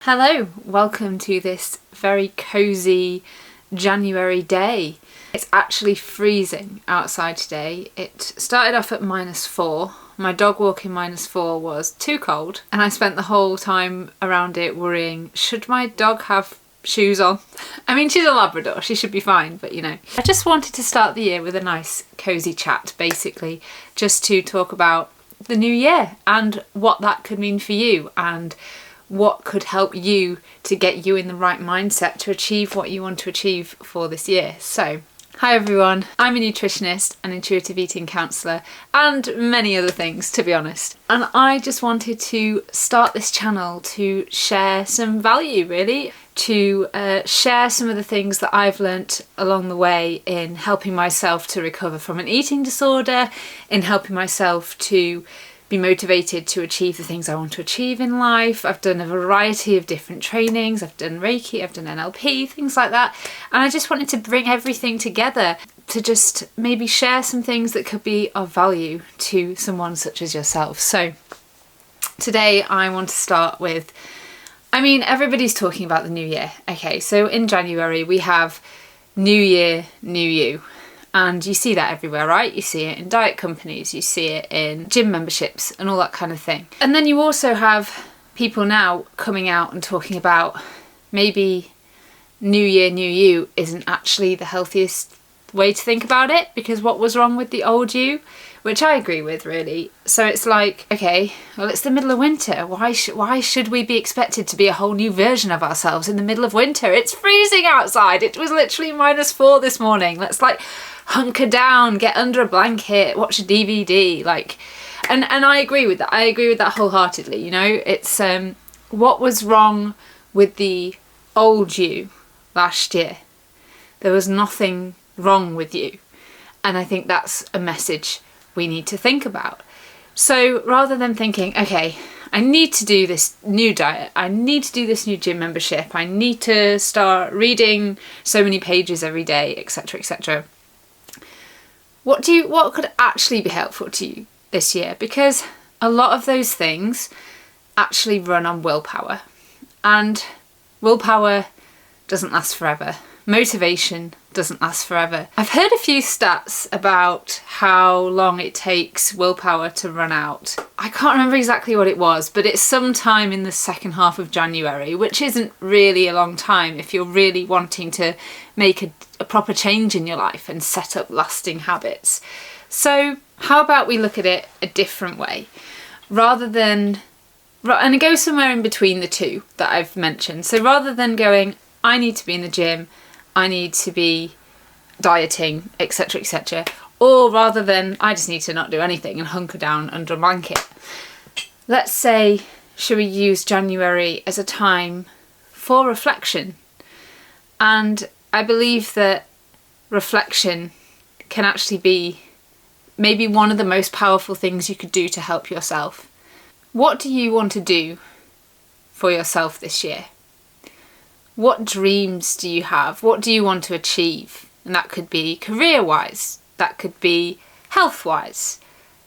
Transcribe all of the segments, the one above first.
Hello, welcome to this very cosy January day. It's actually freezing outside today. It started off at -4. My dog walk in -4 was too cold, and I spent the whole time around it worrying, should my dog have shoes on? I mean, she's a Labrador, she should be fine, but you know. I just wanted to start the year with a nice cosy chat, basically, just to talk about the new year and what that could mean for you and what could help you to get you in the right mindset to achieve what you want to achieve for this year. So, hi everyone, I'm a nutritionist, an intuitive eating counsellor, and many other things, to be honest. And I just wanted to start this channel to share some value, really, to share some of the things that I've learnt along the way in helping myself to recover from an eating disorder, in helping myself to be motivated to achieve the things I want to achieve in life. I've done a variety of different trainings. I've done Reiki, I've done NLP, things like that. And I just wanted to bring everything together to just maybe share some things that could be of value to someone such as yourself. So today I want to start with, I mean, everybody's talking about the new year. Okay, so in January we have New Year, New You. And you see that everywhere, right? You see it in diet companies, you see it in gym memberships and all that kind of thing. And then you also have people now coming out and talking about maybe New Year, New You isn't actually the healthiest way to think about it, because what was wrong with the old you? Which I agree with, really. So it's like, okay, well, it's the middle of winter. Why should we be expected to be a whole new version of ourselves in the middle of winter? It's freezing outside. It was literally -4 this morning. Let's like hunker down, get under a blanket, watch a DVD, like, and I agree with that. I agree with that wholeheartedly. You know, it's what was wrong with the old you last year? There was nothing wrong with you, and I think that's a message we need to think about. So rather than thinking, okay, I need to do this new diet, I need to do this new gym membership, I need to start reading so many pages every day, etc., etc. What could actually be helpful to you this year? Because a lot of those things actually run on willpower, and willpower doesn't last forever. Motivation doesn't last forever. I've heard a few stats about how long it takes willpower to run out. I can't remember exactly what it was, but it's sometime in the second half of January, which isn't really a long time if you're really wanting to make a proper change in your life and set up lasting habits. So how about we look at it a different way? Rather than, and go somewhere in between the two that I've mentioned. So rather than going, I need to be in the gym, I need to be dieting, etc., etc., or rather than, I just need to not do anything and hunker down under a blanket. Let's say, should we use January as a time for reflection? And I believe that reflection can actually be maybe one of the most powerful things you could do to help yourself. What do you want to do for yourself this year? What dreams do you have? What do you want to achieve? And that could be career-wise, that could be health-wise,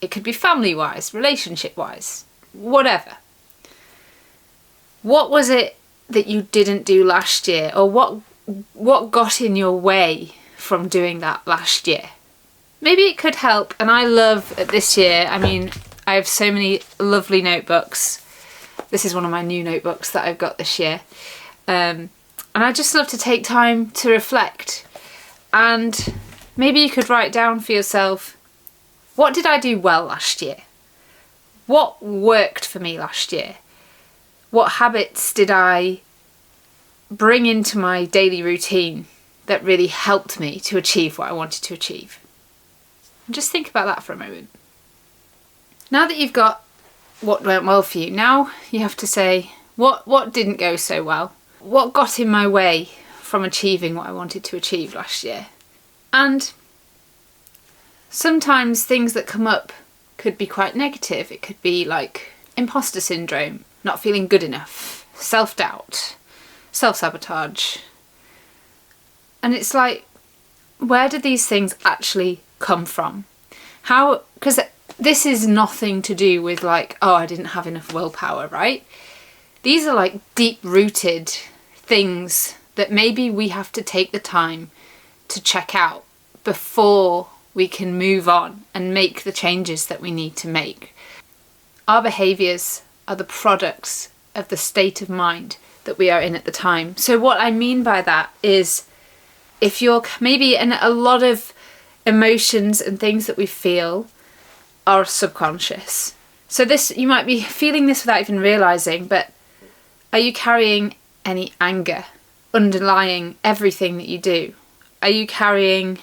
it could be family-wise, relationship-wise, whatever. What was it that you didn't do last year, or what got in your way from doing that last year? Maybe it could help, and I love this year, I mean, I have so many lovely notebooks. This is one of my new notebooks that I've got this year. And I just love to take time to reflect, and maybe you could write down for yourself, what did I do well last year? What worked for me last year? What habits did I bring into my daily routine that really helped me to achieve what I wanted to achieve? And just think about that for a moment. Now that you've got what went well for you, now you have to say, what didn't go so well? What got in my way from achieving what I wanted to achieve last year? And sometimes things that come up could be quite negative. It could be like imposter syndrome, not feeling good enough, self-doubt, self-sabotage. And it's like, where did these things actually come from? How, because this is nothing to do with like, oh, I didn't have enough willpower, right? These are like deep-rooted things that maybe we have to take the time to check out before we can move on and make the changes that we need to make. Our behaviours are the products of the state of mind that we are in at the time. So what I mean by that is, if you're maybe in a lot of emotions and things that we feel are subconscious. So this, you might be feeling this without even realising, but are you carrying any anger underlying everything that you do? Are you carrying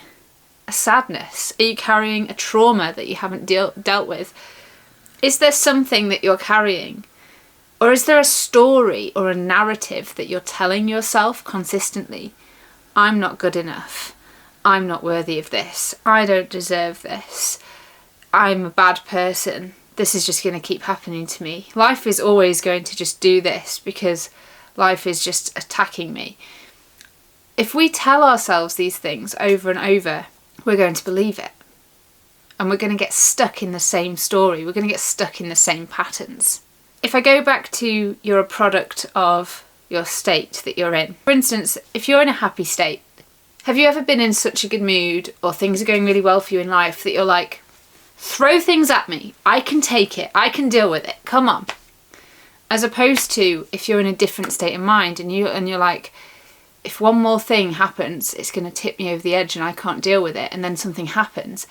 a sadness? Are you carrying a trauma that you haven't dealt with? Is there something that you're carrying? Or is there a story or a narrative that you're telling yourself consistently? I'm not good enough. I'm not worthy of this. I don't deserve this. I'm a bad person. This is just going to keep happening to me. Life is always going to just do this because life is just attacking me. If we tell ourselves these things over and over, we're going to believe it. And we're going to get stuck in the same story. We're going to get stuck in the same patterns. If I go back to, you're a product of your state that you're in. For instance, if you're in a happy state, have you ever been in such a good mood or things are going really well for you in life that you're like, throw things at me, I can take it, I can deal with it, come on. As opposed to if you're in a different state of mind and you're like, if one more thing happens, it's going to tip me over the edge and I can't deal with it, and then something happens.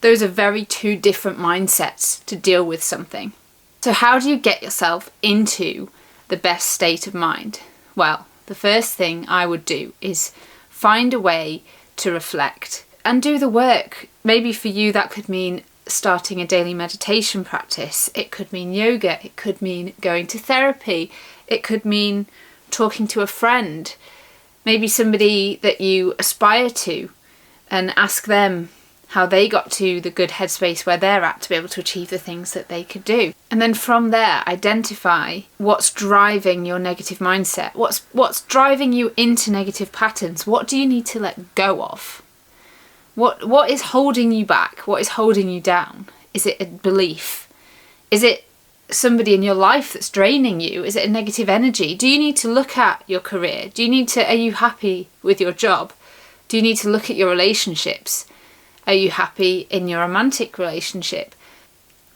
Those are very two different mindsets to deal with something. So how do you get yourself into the best state of mind? Well, the first thing I would do is find a way to reflect and do the work. Maybe for you that could mean starting a daily meditation practice. It could mean yoga. It could mean going to therapy. It could mean talking to a friend, maybe somebody that you aspire to, and ask them how they got to the good headspace where they're at to be able to achieve the things that they could do. And then from there, identify what's driving your negative mindset. What's driving you into negative patterns? What do you need to let go of? What is holding you back? What is holding you down? Is it a belief? Is it somebody in your life that's draining you? Is it a negative energy? Do you need to look at your career? Are you happy with your job? Do you need to look at your relationships? Are you happy in your romantic relationship?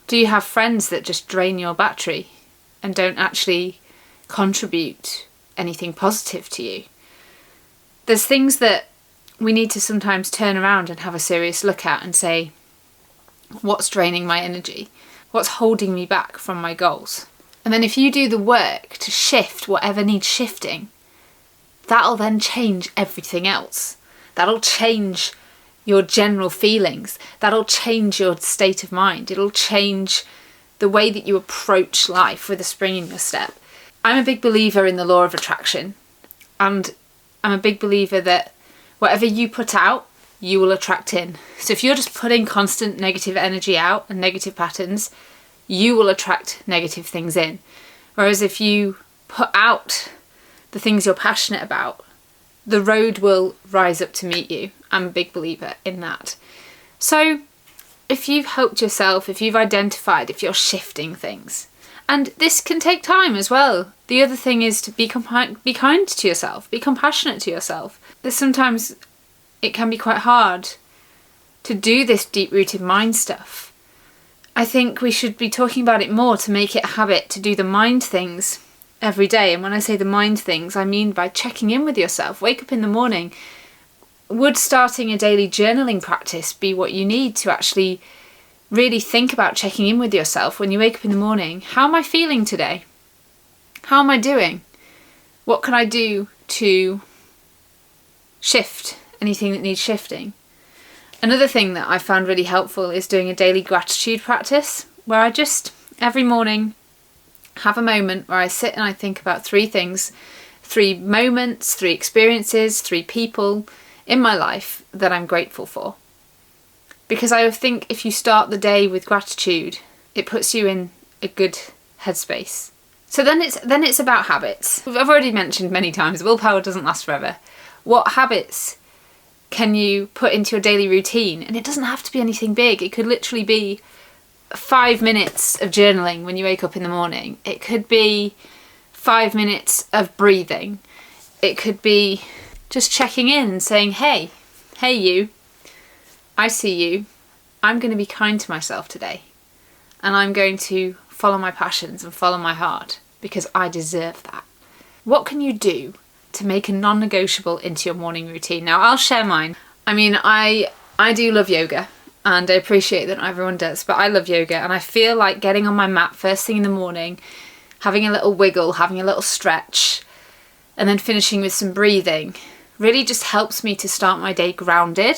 Do you have friends that just drain your battery and don't actually contribute anything positive to you? There's things that we need to sometimes turn around and have a serious look at and say, what's draining my energy? What's holding me back from my goals? And then if you do the work to shift whatever needs shifting, that'll then change everything else. That'll change your general feelings. That'll change your state of mind. It'll change the way that you approach life with a spring in your step. I'm a big believer in the law of attraction, and I'm a big believer that whatever you put out, you will attract in. So if you're just putting constant negative energy out and negative patterns, you will attract negative things in. Whereas if you put out the things you're passionate about, the road will rise up to meet you. I'm a big believer in that. So if you've helped yourself, if you've identified, if you're shifting things, and this can take time as well. The other thing is to be kind to yourself, be compassionate to yourself. Sometimes it can be quite hard to do this deep-rooted mind stuff. I think we should be talking about it more to make it a habit to do the mind things every day. And when I say the mind things, I mean by checking in with yourself. Wake up in the morning. Would starting a daily journaling practice be what you need to actually really think about checking in with yourself when you wake up in the morning? How am I feeling today? How am I doing? What can I do to shift anything that needs shifting? Another thing that I found really helpful is doing a daily gratitude practice, where I just every morning have a moment where I sit and I think about 3 things, 3 moments, 3 experiences, 3 people in my life that I'm grateful for. Because I think if you start the day with gratitude, it puts you in a good headspace. So then it's about habits. I've already mentioned many times, willpower doesn't last forever. What habits can you put into your daily routine? And it doesn't have to be anything big. It could literally be 5 minutes of journaling when you wake up in the morning. It could be 5 minutes of breathing. It could be just checking in and saying, hey you, I see you. I'm going to be kind to myself today. And I'm going to follow my passions and follow my heart because I deserve that. What can you do to make a non-negotiable into your morning routine? Now, I'll share mine. I mean, I do love yoga, and I appreciate that not everyone does, but I love yoga, and I feel like getting on my mat first thing in the morning, having a little wiggle, having a little stretch, and then finishing with some breathing really just helps me to start my day grounded.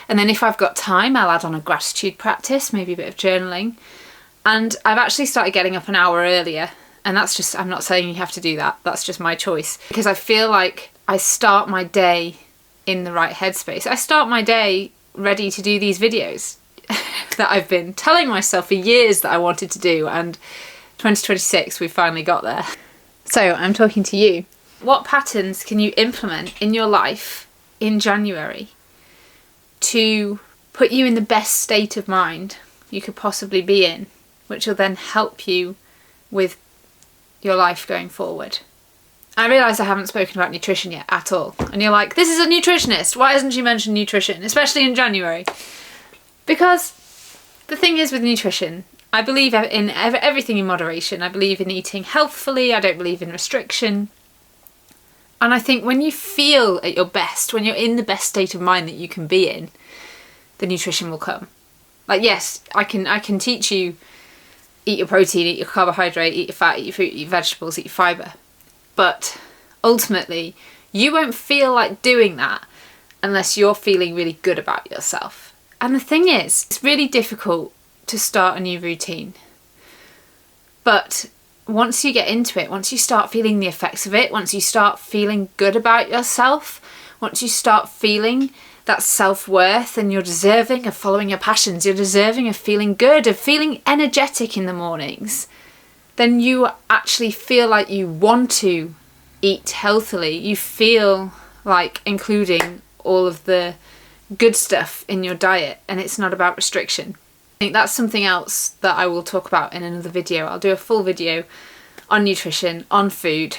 And then if I've got time, I'll add on a gratitude practice, maybe a bit of journaling. And I've actually started getting up an hour earlier, and that's just, I'm not saying you have to do that, that's just my choice, because I feel like I start my day in the right headspace. I start my day ready to do these videos that I've been telling myself for years that I wanted to do, and 2026 we finally got there. So I'm talking to you. What patterns can you implement in your life in January to put you in the best state of mind you could possibly be in, which will then help you with your life going forward? I realise I haven't spoken about nutrition yet at all, and you're like, this is a nutritionist, why hasn't she mentioned nutrition, especially in January? Because the thing is with nutrition, I believe in everything in moderation. I believe in eating healthfully, I don't believe in restriction. And I think when you feel at your best, when you're in the best state of mind that you can be in, the nutrition will come. Like, yes, I can teach you, eat your protein, eat your carbohydrate, eat your fat, eat your fruit, eat your vegetables, eat your fibre. But ultimately, you won't feel like doing that unless you're feeling really good about yourself. And the thing is, it's really difficult to start a new routine. But once you get into it, once you start feeling the effects of it, once you start feeling good about yourself, once you start feeling that self-worth and you're deserving of following your passions, you're deserving of feeling good, of feeling energetic in the mornings, then you actually feel like you want to eat healthily. You feel like including all of the good stuff in your diet, and it's not about restriction. I think that's something else that I will talk about in another video. I'll do a full video on nutrition, on food,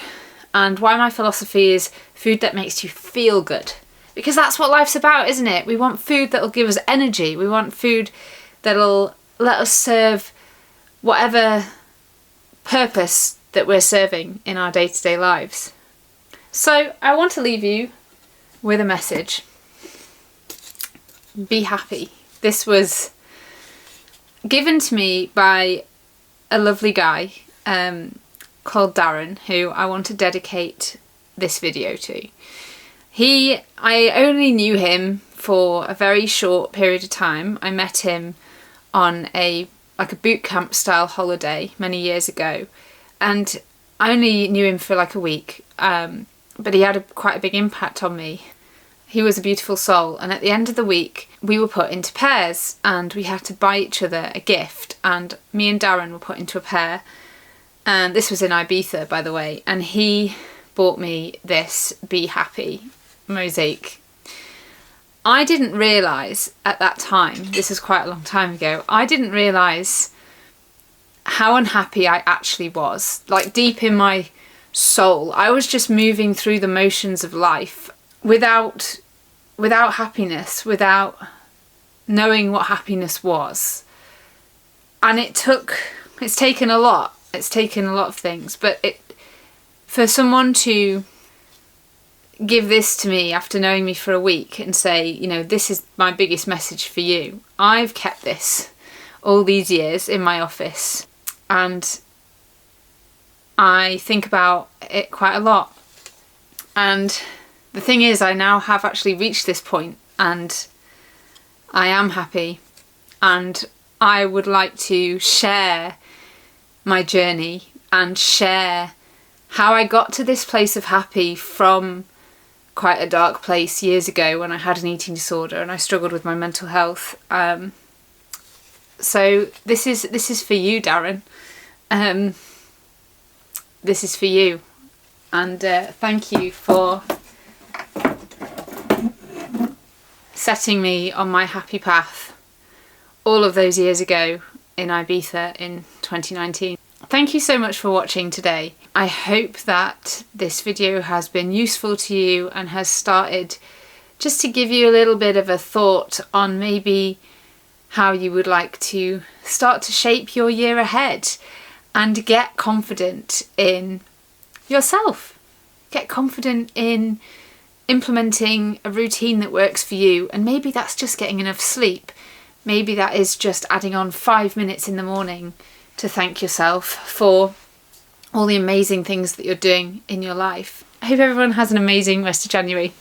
and why my philosophy is food that makes you feel good. Because that's what life's about, isn't it? We want food that'll give us energy. We want food that'll let us serve whatever purpose that we're serving in our day-to-day lives. So I want to leave you with a message. Be happy. This was given to me by a lovely guy called Darren, who I want to dedicate this video to. I only knew him for a very short period of time. I met him on a boot camp style holiday many years ago, and I only knew him for like a week, but he had quite a big impact on me. He was a beautiful soul, and at the end of the week we were put into pairs and we had to buy each other a gift, and me and Darren were put into a pair, and this was in Ibiza, by the way, and he bought me this Be Happy mosaic. I didn't realise at that time, this was quite a long time ago, I didn't realise how unhappy I actually was. Like, deep in my soul, I was just moving through the motions of life without happiness, without knowing what happiness was. And it's taken a lot. It's taken a lot of things, but for someone to give this to me after knowing me for a week and say, you know, this is my biggest message for you. I've kept this all these years in my office, and I think about it quite a lot. And the thing is, I now have actually reached this point and I am happy, and I would like to share my journey and share how I got to this place of happy from quite a dark place years ago when I had an eating disorder and I struggled with my mental health. So this is for you, Darren. This is for you, and thank you for setting me on my happy path all of those years ago in Ibiza in 2019. Thank you so much for watching today. I hope that this video has been useful to you and has started just to give you a little bit of a thought on maybe how you would like to start to shape your year ahead and get confident in yourself. Get confident in implementing a routine that works for you, and maybe that's just getting enough sleep. Maybe that is just adding on 5 minutes in the morning to thank yourself for all the amazing things that you're doing in your life. I hope everyone has an amazing rest of January.